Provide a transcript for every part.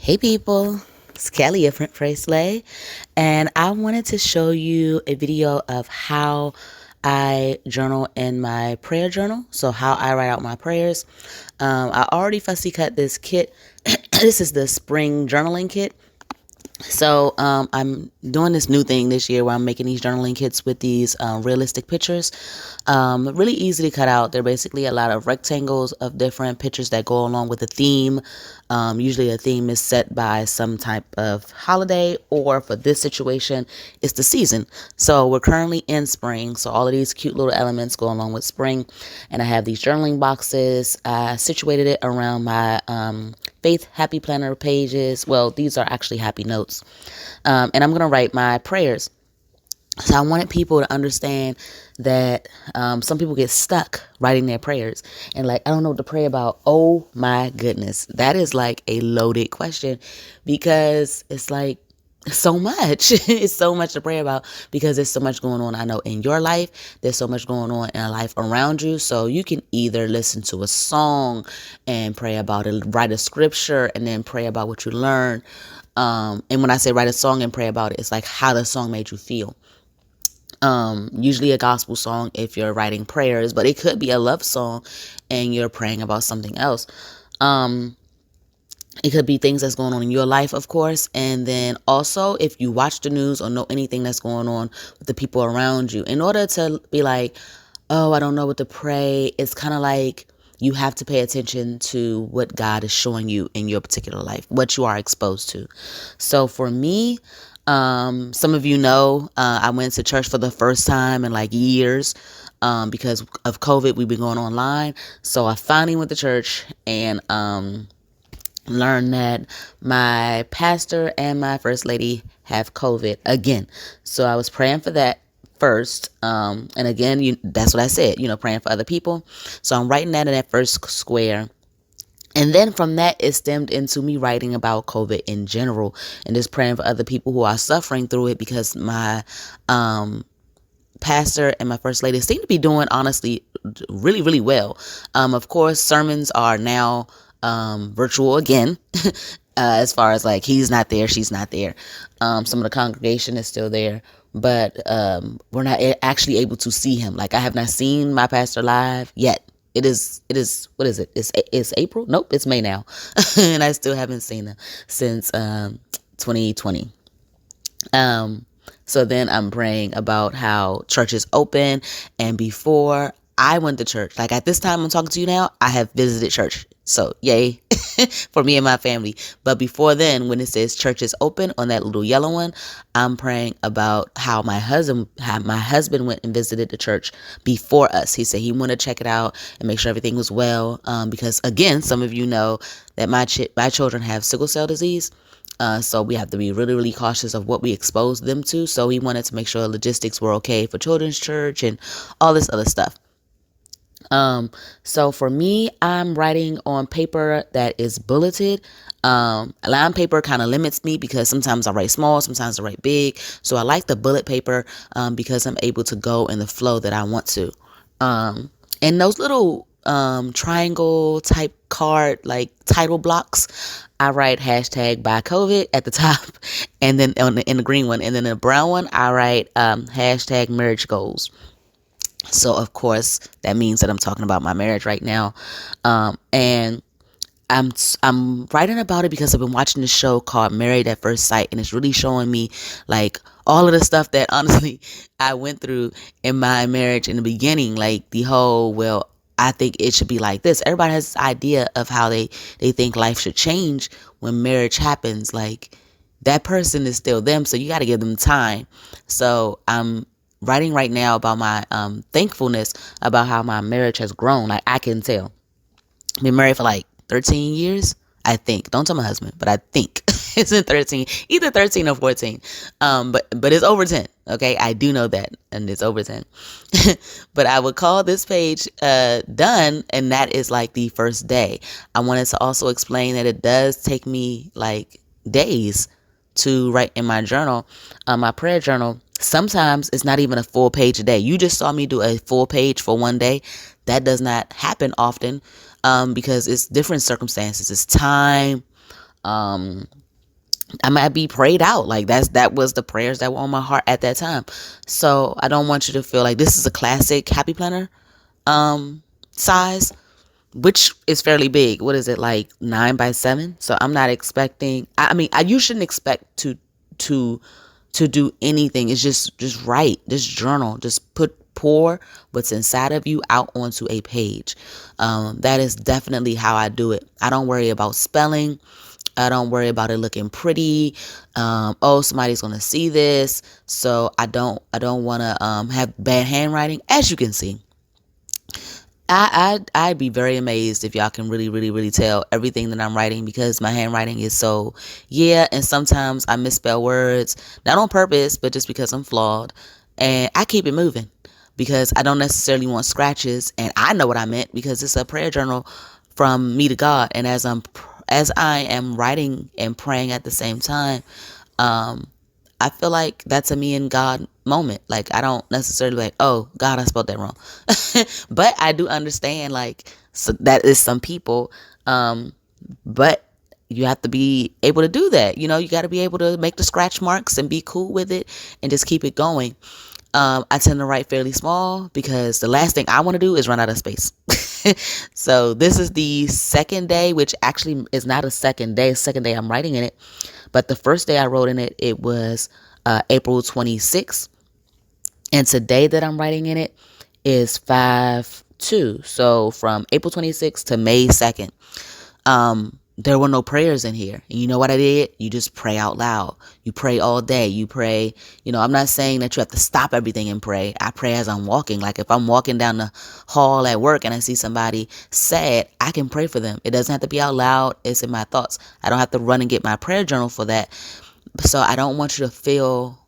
Hey people, it's Kelly of printprayslay, and I wanted to show you a video of how I journal in my prayer journal. So how I write out my prayers. I already fussy cut this kit. This is the spring journaling kit. So I'm doing this new thing this year where I'm making these journaling kits with these realistic pictures. Really easy to cut out. They're basically a lot of rectangles of different pictures that go along with a theme. Usually a theme is set by some type of holiday, or for this situation, it's the season. So we're currently in spring. So all of these cute little elements go along with spring. And I have these journaling boxes. I situated it around my Faith Happy Planner pages. Well, these are actually happy notes. And I'm going to write my prayers. So I wanted people to understand that some people get stuck writing their prayers and like, I don't know what to pray about. Oh my goodness. That is like a loaded question, because it's like so much. It's so much to pray about because there's so much going on. I know in your life, there's so much going on in a life around you. So you can either listen to a song and pray about it, write a scripture and then pray about what you learned. And when I say write a song and pray about it, it's like how the song made you feel. Usually a gospel song if you're writing prayers, but it could be a love song and you're praying about something else. It could be things that's going on in your life, of course. And then also, if you watch the news or know anything that's going on with the people around you, in order to be like, oh, I don't know what to pray, it's kind of like you have to pay attention to what God is showing you in your particular life, what you are exposed to. So for me, some of you know, I went to church for the first time in like years. Because of COVID, we've been going online. So I finally went to church and, learned that my pastor and my first lady have COVID again. So I was praying for that first. And again, that's what I said, praying for other people. So I'm writing that in that first square. And then from that, it stemmed into me writing about COVID in general and just praying for other people who are suffering through it, because my pastor and my first lady seem to be doing, honestly, really, really well. Of course, sermons are now virtual again. As far as like, he's not there, she's not there. Some of the congregation is still there, but we're not actually able to see him. Like, I have not seen my pastor live yet. It is, what is it? It's April? Nope, it's May now. And I still haven't seen him since 2020. So then I'm praying about how church is open. And before I went to church, like at this time I'm talking to you now, I have visited church. So yay for me and my family. But before then, when it says church is open on that little yellow one, I'm praying about how my husband went and visited the church before us. He said he wanted to check it out and make sure everything was well. Because again, some of you know that my children have sickle cell disease. So we have to be really, really cautious of what we expose them to. So he wanted to make sure logistics were okay for children's church and all this other stuff. So for me, I'm writing on paper that is bulleted. Line paper kind of limits me because sometimes I write small, sometimes I write big. So I like the bullet paper, because I'm able to go in the flow that I want to. And those little, triangle type card, like title blocks, I write hashtag by COVID at the top, and then in the green one, and then in the brown one, I write, hashtag marriage goals. So of course that means that I'm talking about my marriage right now. And I'm writing about it because I've been watching this show called Married at First Sight, and it's really showing me like all of the stuff that honestly I went through in my marriage in the beginning, like the whole, well, I think it should be like this. Everybody has this idea of how they think life should change when marriage happens. Like, that person is still them, so you got to give them time. So I'm writing right now about my thankfulness about how my marriage has grown. Like, I can tell. Been married for like 13 years, I think. Don't tell my husband, but I think it's in 13, either 13 or 14. But it's over 10. Okay, I do know that, and it's over 10. But I would call this page done, and that is like the first day. I wanted to also explain that it does take me like days to write in my journal, my prayer journal. Sometimes it's not even a full page a day. You just saw me do a full page for one day. That does not happen often, because it's different circumstances. It's time. I might be prayed out. Like that was the prayers that were on my heart at that time. So I don't want you to feel like this is a classic happy planner size, which is fairly big. What is it, like 9 by 7? So I'm not expecting. I mean, you shouldn't expect to do anything. It's just write, just journal, just pour what's inside of you out onto a page. That is definitely how I do it. I don't worry about spelling. I don't worry about it looking pretty. Oh, somebody's gonna see this, so I don't want to have bad handwriting. As you can see, I'd be very amazed if y'all can really tell everything that I'm writing, because my handwriting is so, yeah, and sometimes I misspell words, not on purpose, but just because I'm flawed, and I keep it moving because I don't necessarily want scratches, and I know what I meant because it's a prayer journal from me to God, and as I am writing and praying at the same time, I feel like that's a me and God moment. Like, I don't necessarily like, oh, God, I spelled that wrong. But I do understand, like, so that is some people. But you have to be able to do that. You know, you got to be able to make the scratch marks and be cool with it and just keep it going. I tend to write fairly small because the last thing I want to do is run out of space. So this is the second day, which actually is not a second day. Second day I'm writing in it. But the first day I wrote in it, it was April 26th. And today that I'm writing in it is 5/2. So from April 26th to May 2nd. There were no prayers in here. And you know what I did? You just pray out loud. You pray all day. You pray, I'm not saying that you have to stop everything and pray. I pray as I'm walking. Like if I'm walking down the hall at work and I see somebody sad, I can pray for them. It doesn't have to be out loud. It's in my thoughts. I don't have to run and get my prayer journal for that. So I don't want you to feel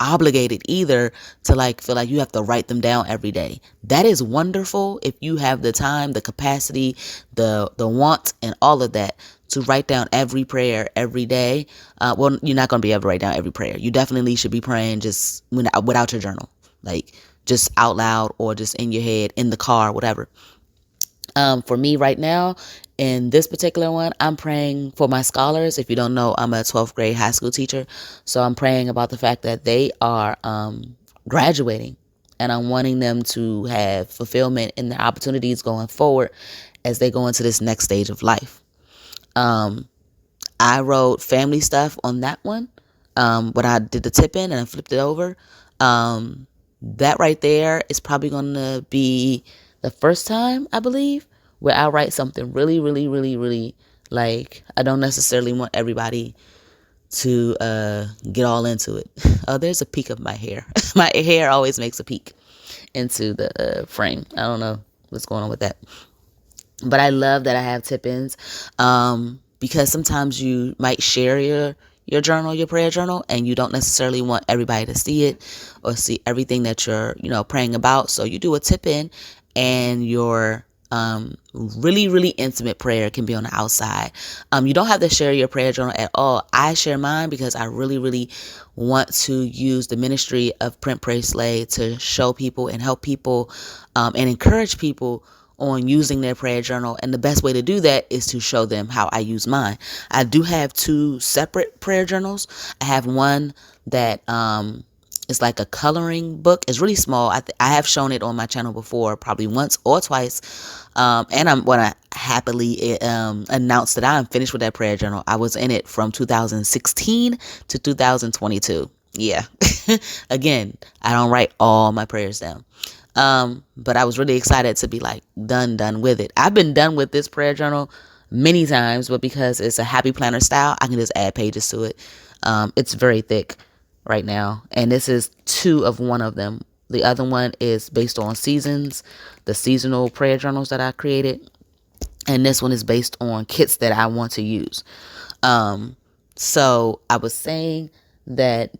obligated either to feel like you have to write them down every day. That is wonderful if you have the time, the capacity, the want, and all of that to write down every prayer every day. Well, you're not going to be able to write down every prayer. You definitely should be praying just without your journal, like just out loud or just in your head, in the car, whatever. For me right now, in this particular one, I'm praying for my scholars. If you don't know, I'm a 12th grade high school teacher. So I'm praying about the fact that they are graduating, and I'm wanting them to have fulfillment in their opportunities going forward as they go into this next stage of life. I wrote family stuff on that one. When I did the tip in and I flipped it over, that right there is probably going to be the first time, I believe, where I write something really, like, I don't necessarily want everybody to get all into it. Oh, there's a peek of my hair. My hair always makes a peek into the frame. I don't know what's going on with that. But I love that I have tip-ins, because sometimes you might share your journal, your prayer journal, and you don't necessarily want everybody to see it or see everything that you're, praying about. So you do a tip-in, and your really intimate prayer can be on the outside. You don't have to share your prayer journal at all. I share mine because I really want to use the ministry of Print, Pray, Slay to show people and help people and encourage people on using their prayer journal. And the best way to do that is to show them how I use mine. I do have 2 separate prayer journals. I have one that it's like a coloring book. It's really small. I have shown it on my channel before, probably once or twice. And I'm want to happily announce that I'm finished with that prayer journal. I was in it from 2016 to 2022. Yeah. Again, I don't write all my prayers down. But I was really excited to be done with it. I've been done with this prayer journal many times, but because it's a happy planner style, I can just add pages to it. It's very thick right now, and this is 2 of one of them. The other one is based on seasons, the seasonal prayer journals that I created, and this one is based on kits that I want to use. So I was saying that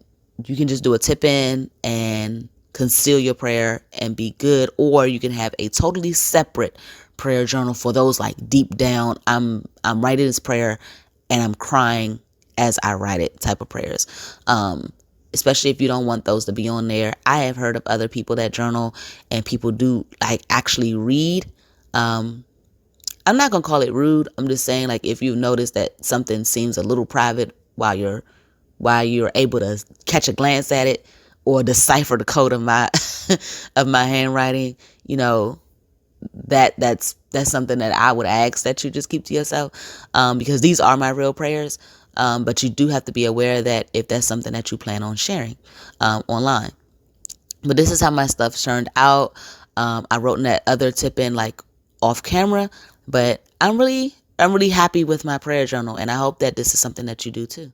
you can just do a tip in and conceal your prayer and be good, or you can have a totally separate prayer journal for those deep down, I'm writing this prayer and I'm crying as I write it type of prayers. Especially if you don't want those to be on there. I have heard of other people that journal and people do actually read I'm not gonna call it rude. I'm just saying, like, if you notice that something seems a little private while you're able to catch a glance at it or decipher the code of my of my handwriting, you know, that's something that I would ask that you just keep to yourself, because these are my real prayers. But you do have to be aware that if that's something that you plan on sharing online. But this is how my stuff turned out. I wrote in that other tip in like off camera, but I'm really happy with my prayer journal, and I hope that this is something that you do too.